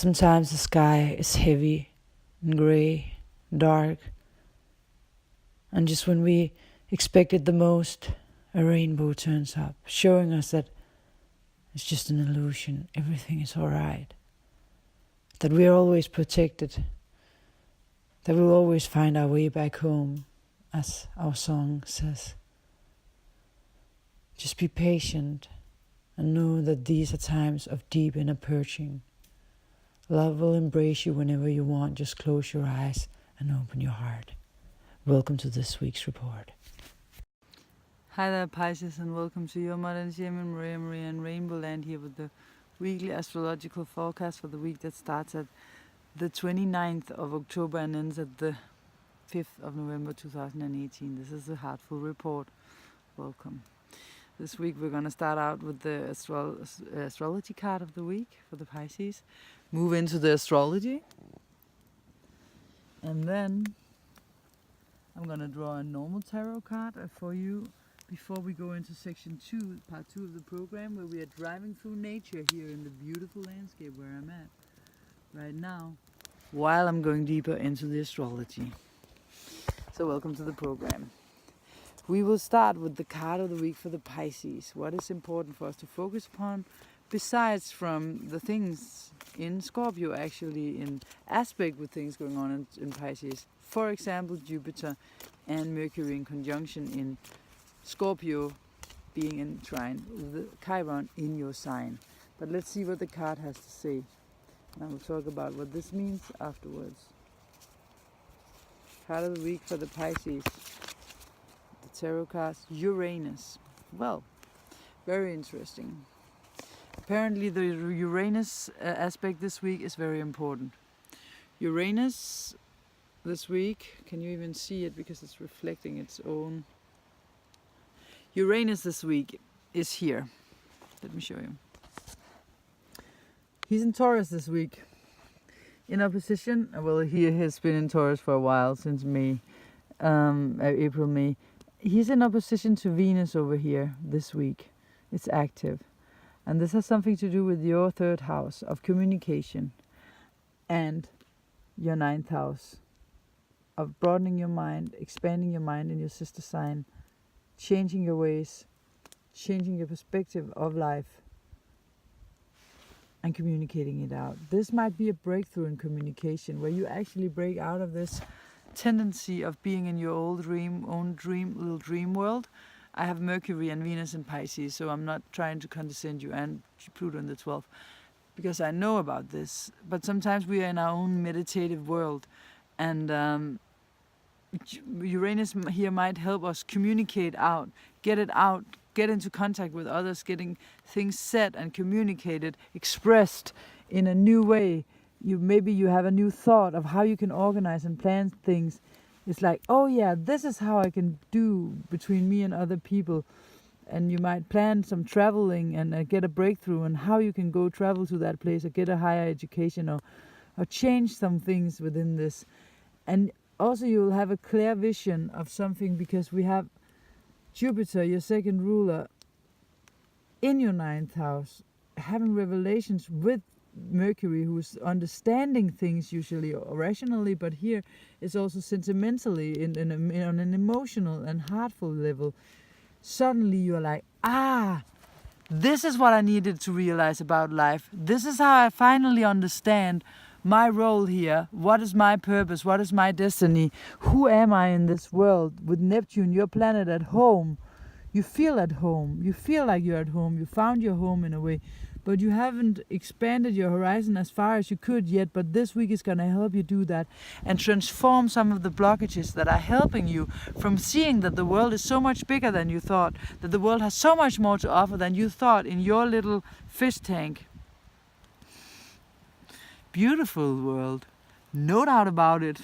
Sometimes the sky is heavy and grey, dark, and just when we expect it the most, a rainbow turns up, showing us that it's just an illusion, everything is alright, that we are always protected, that we'll always find our way back home, as our song says. Just be patient and know that these are times of deep inner purging. Love will embrace you whenever you want. Just close your eyes and open your heart. Welcome to this week's report. Hi there, Pisces, and welcome to your modern shaman, Maria and RainbowLand here with the weekly astrological forecast for the week that starts at the 29th of October and ends at the 5th of November 2018. This is the Heartful report. Welcome. This week we're going to start out with the astrology card of the week for the Pisces. Move into the astrology. And then I'm going to draw a normal tarot card for you before we go into section 2, part 2 of the program, where we are driving through nature here in the beautiful landscape where I'm at right now, while I'm going deeper into the astrology. So welcome to the program. We will start with the card of the week for the Pisces. What is important for us to focus upon, besides from the things in Scorpio, actually in aspect with things going on in Pisces. For example, Jupiter and Mercury in conjunction in Scorpio, being in trine with the Chiron in your sign. But let's see what the card has to say. And I will talk about what this means afterwards. Card of the week for the Pisces. Tarot card, Uranus. Well, very interesting. Apparently the Uranus aspect this week is very important. Uranus this week, can you even see it because it's reflecting its own? Uranus this week is here. Let me show you. He's in Taurus this week. In opposition, well, he has been in Taurus for a while, since April, May. He's in opposition to Venus over here this week. It's active. And this has something to do with your 3rd house of communication and your 9th house of broadening your mind, expanding your mind in your sister sign, changing your ways, changing your perspective of life, and communicating it out. This might be a breakthrough in communication where you actually break out of this tendency of being in your own little dream world. I have Mercury and Venus in Pisces, so I'm not trying to condescend you, and Pluto in the 12th, because I know about this. But sometimes we are in our own meditative world, and Uranus here might help us communicate out, get into contact with others, getting things said and communicated, expressed in a new way. Maybe you have a new thought of how you can organize and plan things. It's like, oh yeah, this is how I can do between me and other people. And you might plan some traveling and get a breakthrough on how you can go travel to that place or get a higher education or change some things within this. And also you will have a clear vision of something, because we have Jupiter, your 2nd ruler, in your 9th house, having revelations with Mercury, who's understanding things usually or rationally, but here it's also sentimentally on an emotional and heartful level. Suddenly you're like, this is what I needed to realize about life. This is how I finally understand my role here. What is my purpose? What is my destiny? Who am I in this world? With Neptune, your planet, at home, you feel at home. You feel like you're at home. You found your home in a way. But you haven't expanded your horizon as far as you could yet. But this week is going to help you do that and transform some of the blockages that are helping you from seeing that the world is so much bigger than you thought, that the world has so much more to offer than you thought in your little fish tank. Beautiful world, no doubt about it.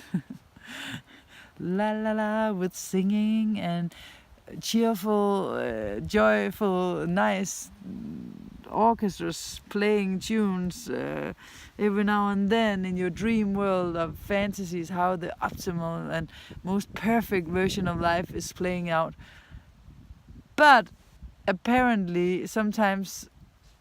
La la la, with singing and cheerful, joyful, nice orchestras playing tunes every now and then in your dream world of fantasies, how the optimal and most perfect version of life is playing out. But apparently sometimes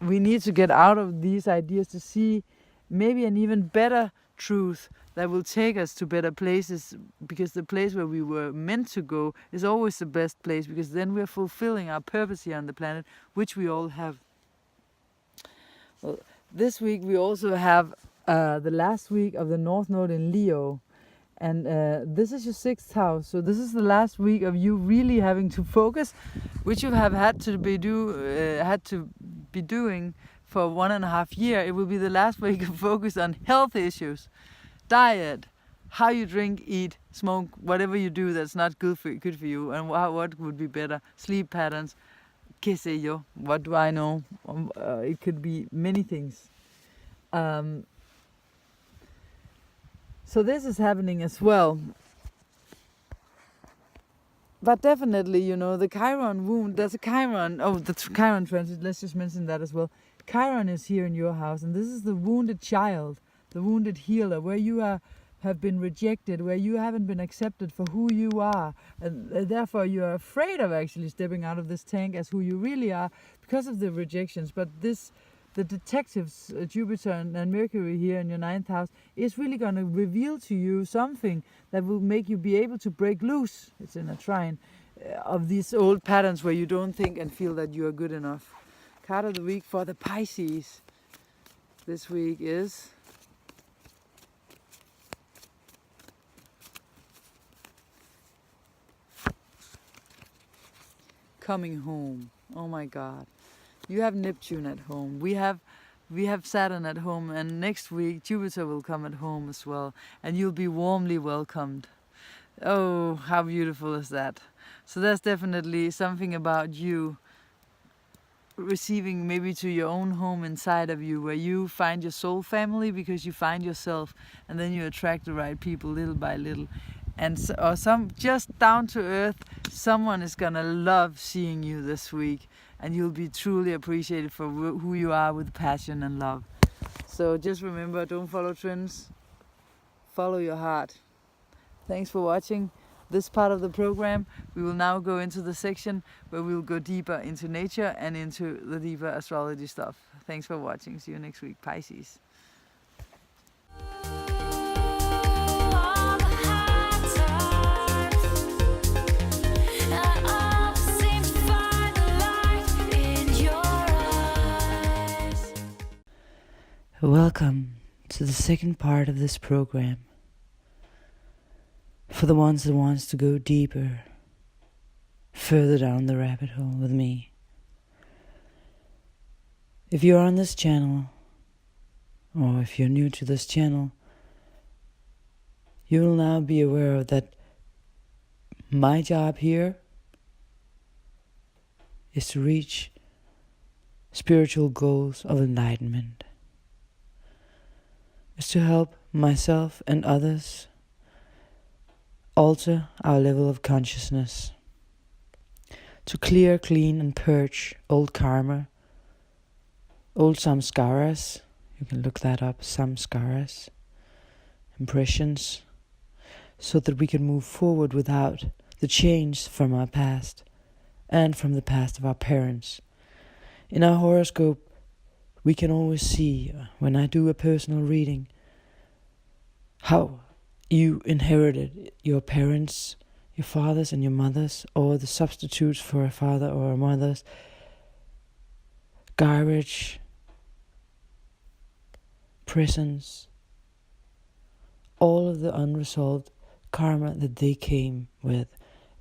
we need to get out of these ideas to see maybe an even better truth that will take us to better places, because the place where we were meant to go is always the best place, because then we're fulfilling our purpose here on the planet, which we all have. Well, this week we also have the last week of the North Node in Leo, and this is your 6th house, so this is the last week of you really having to focus, which you have had to be doing for 1.5 years. It will be the last week of focus on health issues, diet, how you drink, eat, smoke, whatever you do that's not good for you, and what would be better, sleep patterns, qué sé yo, what do I know, it could be many things. So this is happening as well. But definitely, you know, the Chiron wound, there's a Chiron, the Chiron transit, let's just mention that as well. Chiron is here in your house, and this is the wounded child, the wounded healer, where you have been rejected, where you haven't been accepted for who you are, and therefore you are afraid of actually stepping out of this tank as who you really are because of the rejections. But the detectives, Jupiter and Mercury here in your 9th house, is really going to reveal to you something that will make you be able to break loose, it's in a trine, of these old patterns where you don't think and feel that you are good enough. Card of the week for the Pisces this week is coming home. Oh my God. You have Neptune at home. We have Saturn at home, and next week Jupiter will come at home as well, and you'll be warmly welcomed. Oh, how beautiful is that? So there's definitely something about you receiving maybe to your own home inside of you, where you find your soul family because you find yourself, and then you attract the right people little by little. And or some just down to earth, someone is gonna love seeing you this week, and you'll be truly appreciated for who you are with passion and love. So just remember, don't follow trends, follow your heart. Thanks for watching this part of the program. We will now go into the section where we'll go deeper into nature and into the deeper astrology stuff. Thanks for watching. See you next week, Pisces. Welcome to the second part of this program. For the ones that wants to go deeper, further down the rabbit hole with me. If you're on this channel, or if you're new to this channel, you will now be aware of that my job here is to reach spiritual goals of enlightenment. Is to help myself and others alter our level of consciousness, to clear, clean and purge old karma, old samskaras, you can look that up, samskaras, impressions, so that we can move forward without the change from our past and from the past of our parents. In our horoscope, we can always see, when I do a personal reading, how you inherited your parents, your fathers and your mothers, or the substitutes for a father or a mother's garbage, prisons, all of the unresolved karma that they came with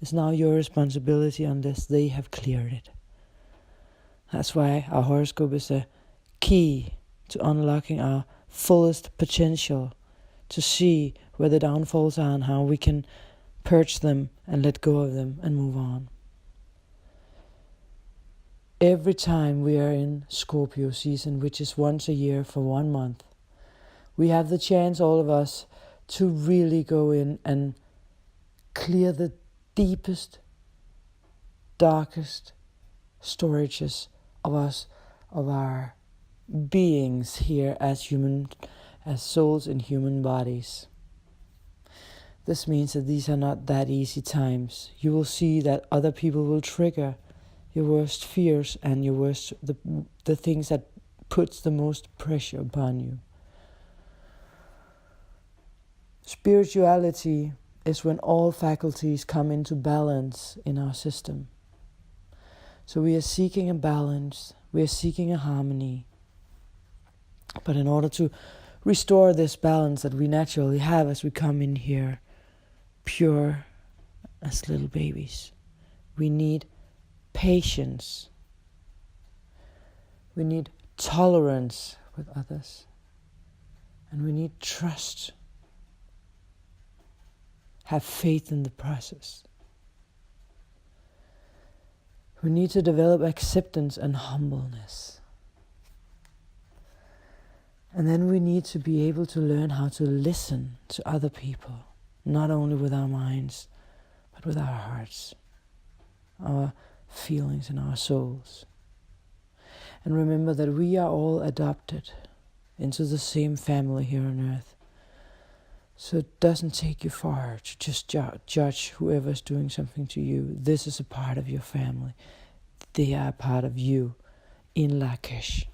is now your responsibility unless they have cleared it. That's why our horoscope is a key to unlocking our fullest potential, to see where the downfalls are and how we can purge them and let go of them and move on. Every time we are in Scorpio season, which is once a year for 1 month, we have the chance, all of us, to really go in and clear the deepest, darkest storages of us, of our beings here as souls in human bodies. This means that these are not that easy times. You will see that other people will trigger your worst fears and your worst the things that puts the most pressure upon you. Spirituality is when all faculties come into balance in our system. So we are seeking a balance, we are seeking a harmony. But in order to restore this balance that we naturally have as we come in here, pure as little babies, we need patience. We need tolerance with others. And we need trust. Have faith in the process. We need to develop acceptance and humbleness. And then we need to be able to learn how to listen to other people, not only with our minds, but with our hearts, our feelings and our souls. And remember that we are all adopted into the same family here on earth. So it doesn't take you far to just judge whoever's doing something to you. This is a part of your family. They are a part of you in Lakesh.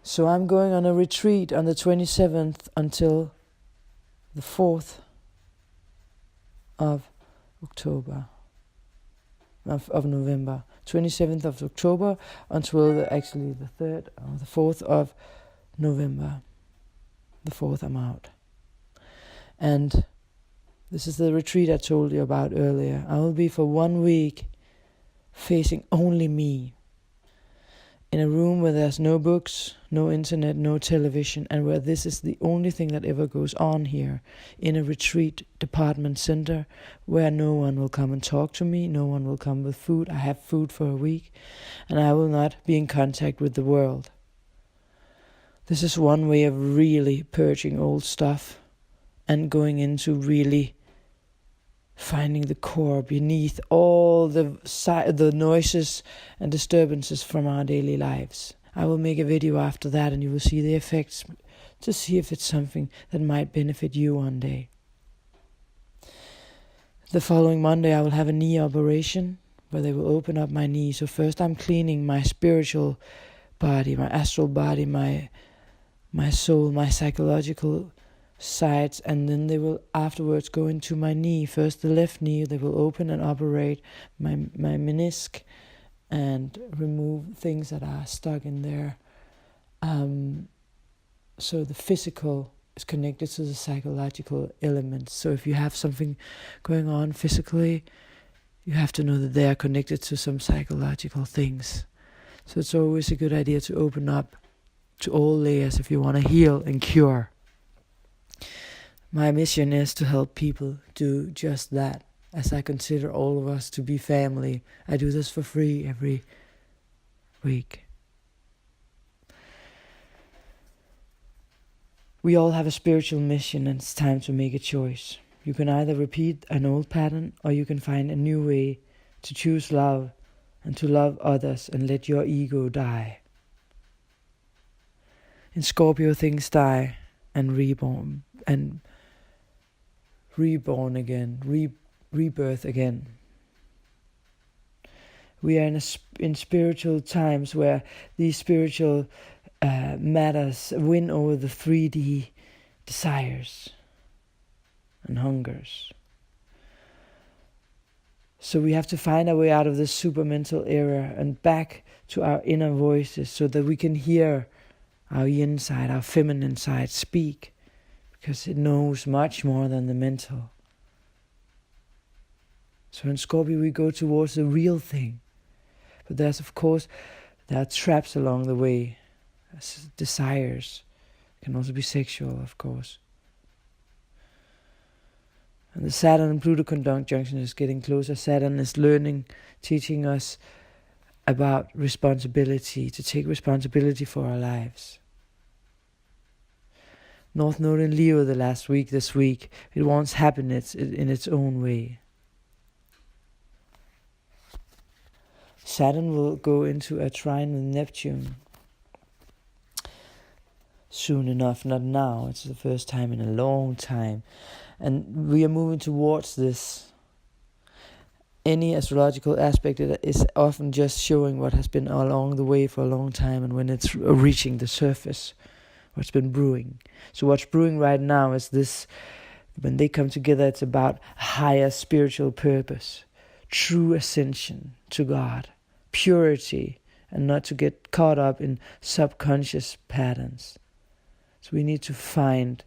So I'm going on a retreat on the 27th until the 4th of October. Of November, 27th of October until the 3rd or the 4th of November. The 4th I'm out. And this is the retreat I told you about earlier. I will be for 1 week facing only me. In a room where there's no books, no internet, no television, and where this is the only thing that ever goes on here, in a retreat department center, where no one will come and talk to me, no one will come with food. I have food for a week, and I will not be in contact with the world. This is one way of really purging old stuff and going into really finding the core beneath all the noises and disturbances from our daily lives. I will make a video after that and you will see the effects to see if it's something that might benefit you one day. The following Monday I will have a knee operation where they will open up my knee. So first I'm cleaning my spiritual body, my astral body, my soul, my psychological sides, and then they will afterwards go into my knee. First the left knee, they will open and operate my menisc and remove things that are stuck in there. So the physical is connected to the psychological elements. So if you have something going on physically, you have to know that they are connected to some psychological things. So it's always a good idea to open up to all layers if you want to heal and cure. My mission is to help people do just that, as I consider all of us to be family. I do this for free every week. We all have a spiritual mission, and it's time to make a choice. You can either repeat an old pattern, or you can find a new way to choose love and to love others and let your ego die. In Scorpio, things die and reborn again, rebirth again. We are in spiritual times where these spiritual matters win over the 3D desires and hungers. So we have to find our way out of this supermental era and back to our inner voices so that we can hear our yin side, our feminine side speak. Because it knows much more than the mental. So in Scorpio we go towards the real thing. But there are traps along the way. Desires. It can also be sexual, of course. And the Saturn and Pluto conjunction is getting closer. Saturn is teaching us about responsibility, to take responsibility for our lives. North Node in Leo this week, it wants happiness in its own way. Saturn will go into a trine with Neptune soon enough, not now. It's the first time in a long time. And we are moving towards this. Any astrological aspect is often just showing what has been along the way for a long time, and when it's reaching the surface, what's been brewing. So what's brewing right now is this, when they come together, it's about higher spiritual purpose, true ascension to God, purity, and not to get caught up in subconscious patterns. So we need to find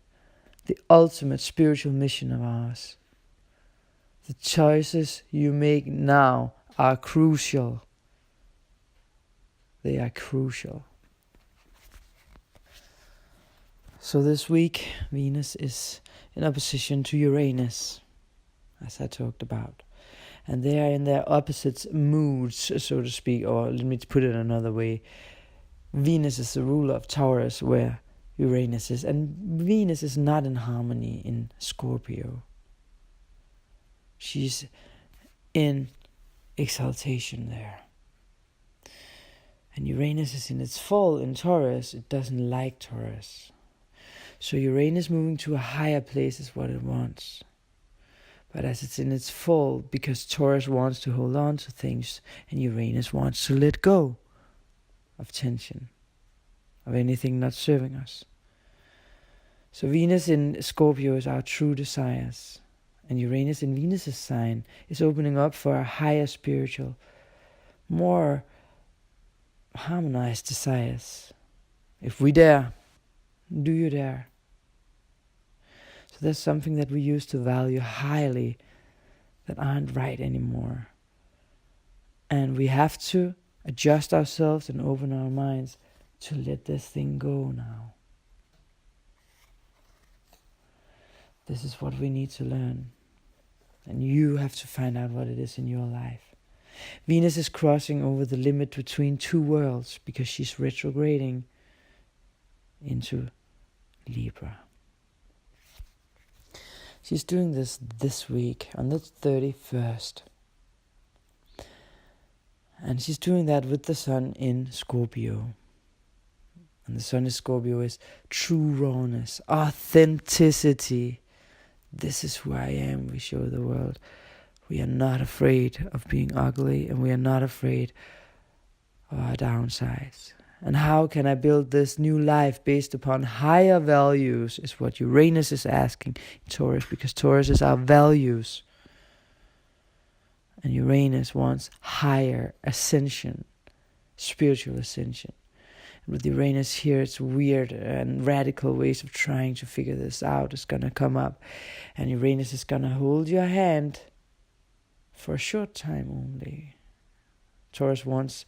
the ultimate spiritual mission of ours. The choices you make now are crucial. They are crucial. So this week, Venus is in opposition to Uranus, as I talked about. And they are in their opposite moods, so to speak, or let me put it another way. Venus is the ruler of Taurus, where Uranus is, and Venus is not in harmony in Scorpio. She's in exaltation there. And Uranus is in its fall in Taurus. It doesn't like Taurus. So Uranus moving to a higher place is what it wants. But as it's in its fall, because Taurus wants to hold on to things and Uranus wants to let go of tension, of anything not serving us. So Venus in Scorpio is our true desires. And Uranus in Venus' sign is opening up for a higher spiritual, more harmonized desires. If we dare, do you dare? So there's something that we used to value highly that aren't right anymore. And we have to adjust ourselves and open our minds to let this thing go now. This is what we need to learn. And you have to find out what it is in your life. Venus is crossing over the limit between two worlds because she's retrograding into Libra. She's doing this week on the 31st. And she's doing that with the sun in Scorpio. And the sun in Scorpio is true rawness, authenticity. This is who I am, we show the world. We are not afraid of being ugly, and we are not afraid of our downsides. And how can I build this new life based upon higher values is what Uranus is asking in Taurus, because Taurus is our values. And Uranus wants higher ascension, spiritual ascension. With Uranus here, it's weird and radical ways of trying to figure this out is going to come up. And Uranus is going to hold your hand for a short time only. Taurus wants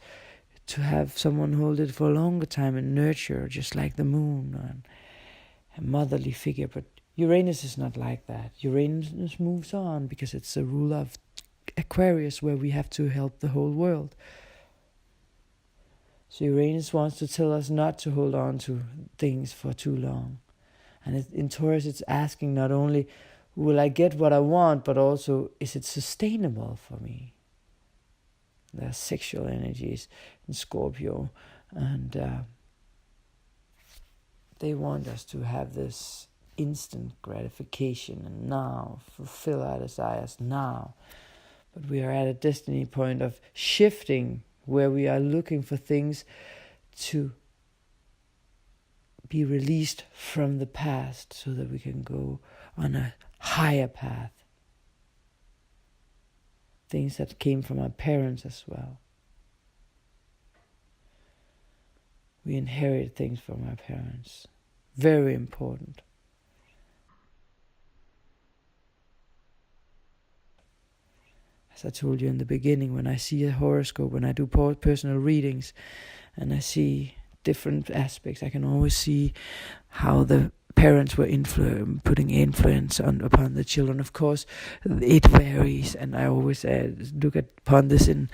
to have someone hold it for a longer time and nurture, just like the moon, and a motherly figure. But Uranus is not like that. Uranus moves on because it's the ruler of Aquarius, where we have to help the whole world. So Uranus wants to tell us not to hold on to things for too long. And in Taurus, it's asking not only, will I get what I want, but also, is it sustainable for me? There are sexual energies in Scorpio, and they want us to have this instant gratification and now, fulfill our desires now. But we are at a destiny point of shifting, where we are looking for things to be released from the past so that we can go on a higher path. Things that came from our parents as well. We inherit things from our parents. Very important. As I told you in the beginning, when I see a horoscope, when I do personal readings, and I see different aspects, I can always see how the parents were putting influence upon the children. Of course, it varies, and I always look upon this in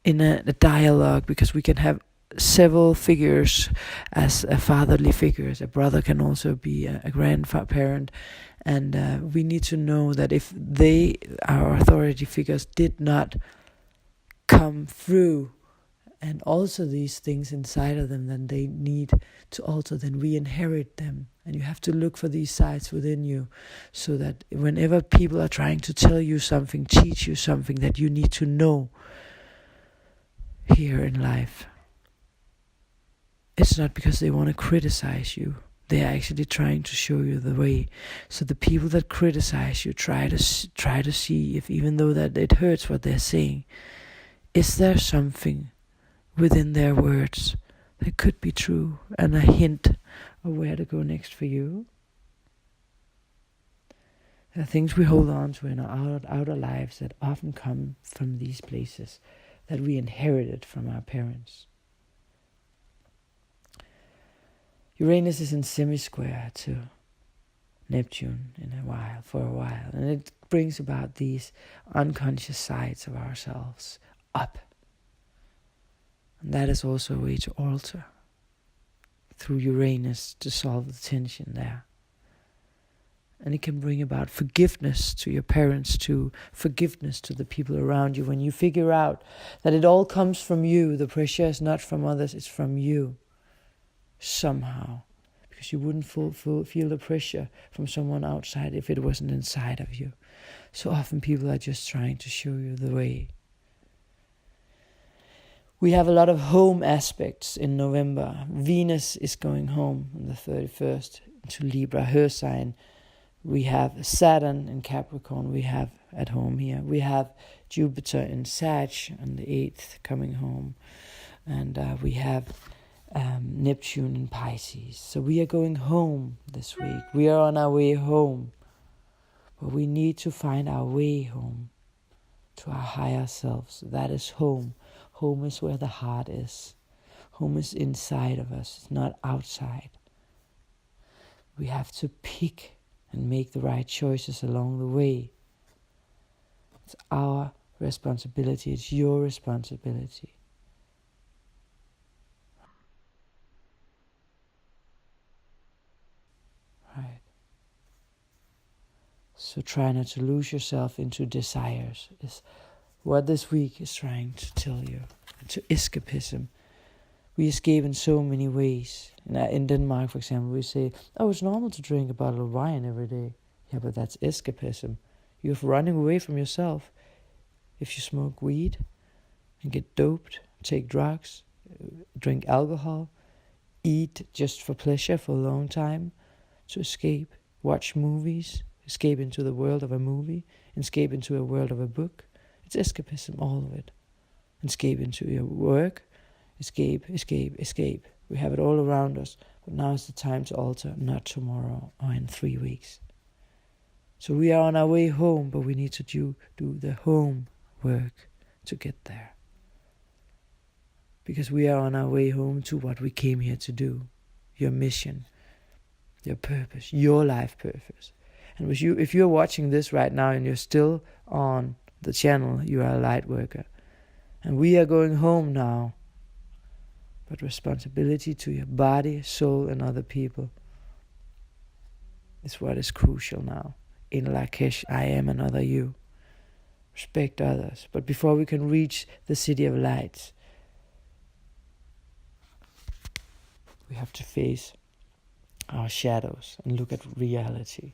a dialogue, because we can have several figures as a fatherly figures. A brother can also be a grandparent. And we need to know that if our authority figures, did not come through and alter these things inside of them, then they need to alter, then we inherit them. And you have to look for these sides within you, so that whenever people are trying to tell you something, teach you something that you need to know here in life, it's not because they want to criticize you. they're actually trying to show you the way. So the people that criticize you, try to see if, even though that it hurts what they're saying, is there something within their words that could be true, and a hint of where to go next for you. There are things we hold on to in our outer lives that often come from these places that we inherited from our parents. Uranus is in semi-square to Neptune for a while, and it brings about these unconscious sides of ourselves up. And that is also a way to alter through Uranus, to solve the tension there. And it can bring about forgiveness to your parents, to forgiveness to the people around you. When you figure out that it all comes from you, the pressure is not from others, it's from you. Somehow. Because you wouldn't feel the pressure from someone outside if it wasn't inside of you. So often people are just trying to show you the way. We have a lot of home aspects in November. Venus is going home on the 31st to Libra, her sign. We have Saturn in Capricorn, we have at home here. We have Jupiter in Sag on the 8th coming home. And we have Neptune in Pisces. So we are going home this week. We are on our way home. But we need to find our way home to our higher selves. That is home. Home is where the heart is. Home is inside of us. It's not outside. We have to pick and make the right choices along the way. It's our responsibility. It's your responsibility. Right. So try not to lose yourself into desires. Is what this week is trying to tell you. To escapism. We escape in so many ways. In Denmark, for example, we say, oh, it's normal to drink a bottle of wine every day. Yeah, but that's escapism. You're running away from yourself. If you smoke weed and get doped, take drugs, drink alcohol, eat just for pleasure for a long time, to escape, watch movies, escape into the world of a movie, escape into a world of a book. It's escapism, all of it. Escape into your work, escape. We have it all around us, but now is the time to alter, not tomorrow or in 3 weeks. So we are on our way home, but we need to do the home work to get there. Because we are on our way home to what we came here to do, your mission, your purpose, your life purpose. And if you're watching this right now and you're still on the channel, you are a light worker. And we are going home now. But responsibility to your body, soul, and other people is what is crucial now. In Lakesh, I am another you. Respect others. But before we can reach the city of lights, we have to face our shadows and look at reality.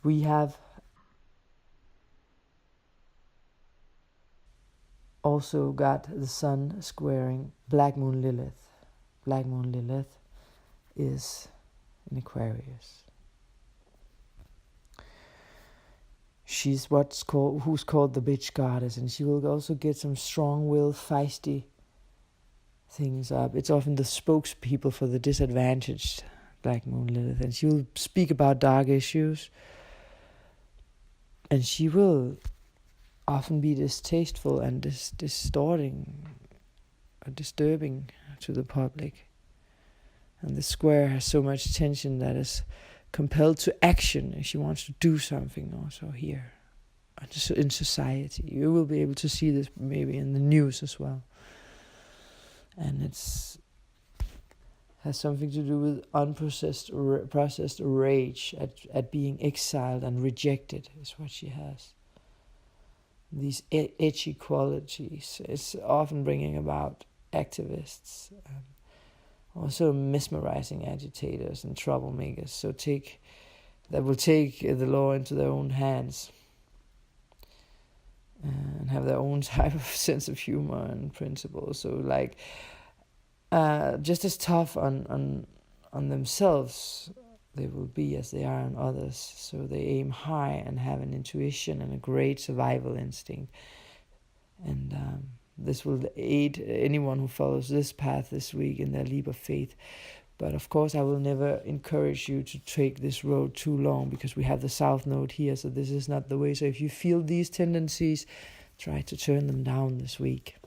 We have also got the sun squaring Black Moon Lilith. Black Moon Lilith is in Aquarius. She's who's called the bitch goddess, and she will also get some strong-willed, feisty things up. It's often the spokespeople for the disadvantaged, Black Moon Lilith, and she will speak about dark issues, and she will often be distasteful and distorting or disturbing to the public. And the square has so much tension that is compelled to action, and she wants to do something also here in society. You will be able to see this maybe in the news as well. And has something to do with processed rage at being exiled and rejected is what she has. These edgy qualities is often bringing about activists, also mesmerizing agitators and troublemakers. So that will take the law into their own hands and have their own type of sense of humor and principles. So just as tough on themselves they will be as they are on others. So they aim high and have an intuition and a great survival instinct. And this will aid anyone who follows this path this week in their leap of faith. But of course, I will never encourage you to take this road too long, because we have the South Node here, so this is not the way. So if you feel these tendencies, try to turn them down this week.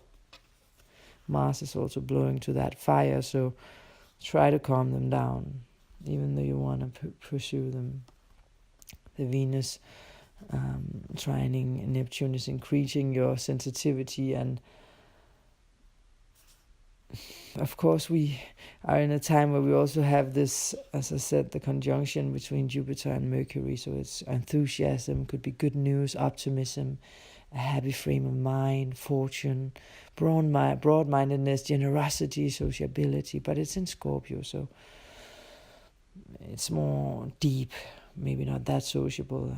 Mars is also blowing to that fire, so try to calm them down, even though you want to pursue them. The Venus trining Neptune is increasing your sensitivity, and of course we are in a time where we also have this, as I said, the conjunction between Jupiter and Mercury. So it's enthusiasm, could be good news, optimism, a happy frame of mind, fortune, broad-mindedness, generosity, sociability. But it's in Scorpio, so it's more deep, maybe not that sociable,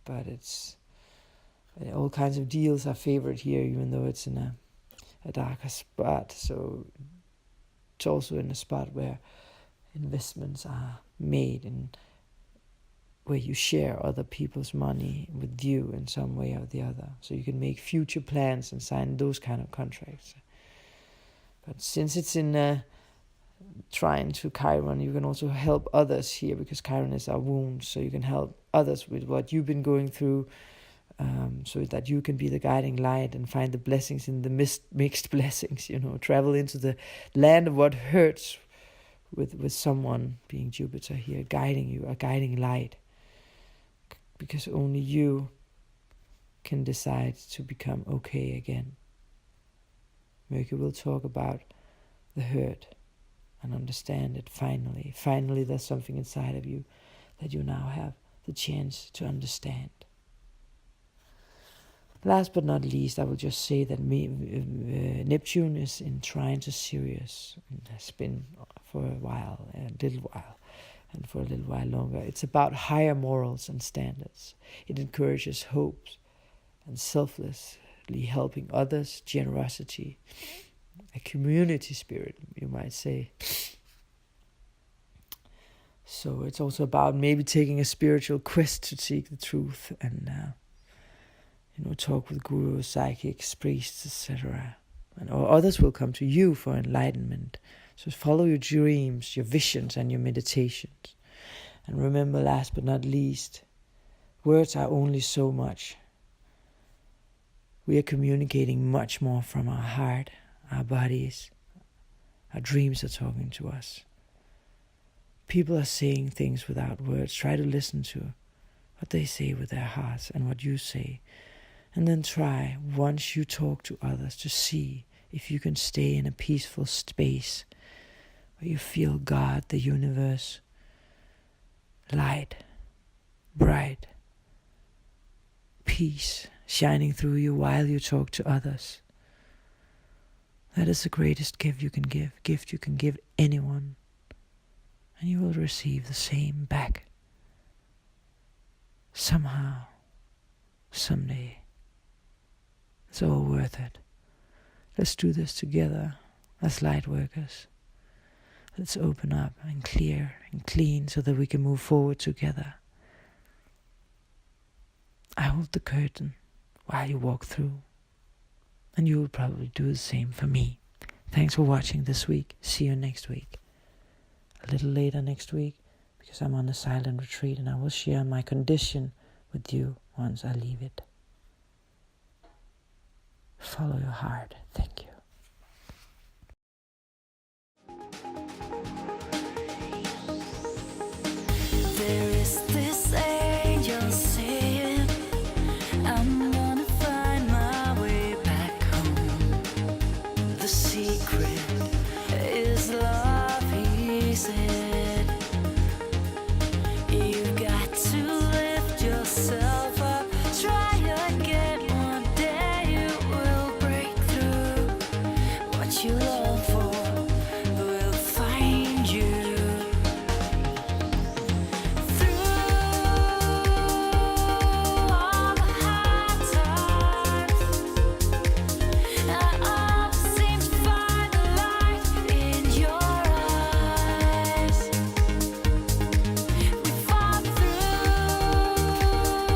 but it's all kinds of deals are favored here, even though it's in a darker spot. So it's also in a spot where investments are made and where you share other people's money with you in some way or the other. So you can make future plans and sign those kind of contracts. But since it's in trine to Chiron, you can also help others here, because Chiron is our wound. So you can help others with what you've been going through, so that you can be the guiding light and find the blessings in the mixed blessings, travel into the land of what hurts with someone, being Jupiter here, guiding you, a guiding light, because only you can decide to become okay again. Mercury will talk about the hurt and understand it finally. Finally, there's something inside of you that you now have the chance to understand. Last but not least, I will just say that Neptune is in trine to Sirius, and has been for a little while, and for a little while longer. It's about higher morals and standards. It encourages hope and selflessly helping others, generosity, a community spirit, you might say. So it's also about maybe taking a spiritual quest to seek the truth and talk with gurus, psychics, priests, etc. Or others will come to you for enlightenment. So follow your dreams, your visions, and your meditations. And remember, last but not least, words are only so much. We are communicating much more from our heart, our bodies. Our dreams are talking to us. People are saying things without words. Try to listen to what they say with their hearts and what you say. And then try, once you talk to others, to see if you can stay in a peaceful space where you feel God, the universe, light, bright, peace shining through you while you talk to others. That is the greatest gift you can give anyone. And you will receive the same back. Somehow, someday. It's all worth it. Let's do this together as light workers. Let's open up and clear and clean so that we can move forward together. I hold the curtain while you walk through, and you will probably do the same for me. Thanks for watching this week. See you next week. A little later next week, because I'm on a silent retreat, and I will share my condition with you once I leave it. Follow your heart. Thank you. There is this angel saying, I'm gonna find my way back home. The secret is love, he said. You've got to lift yourself up, try again, one day you will break through.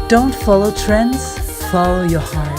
Don't follow trends, follow your heart.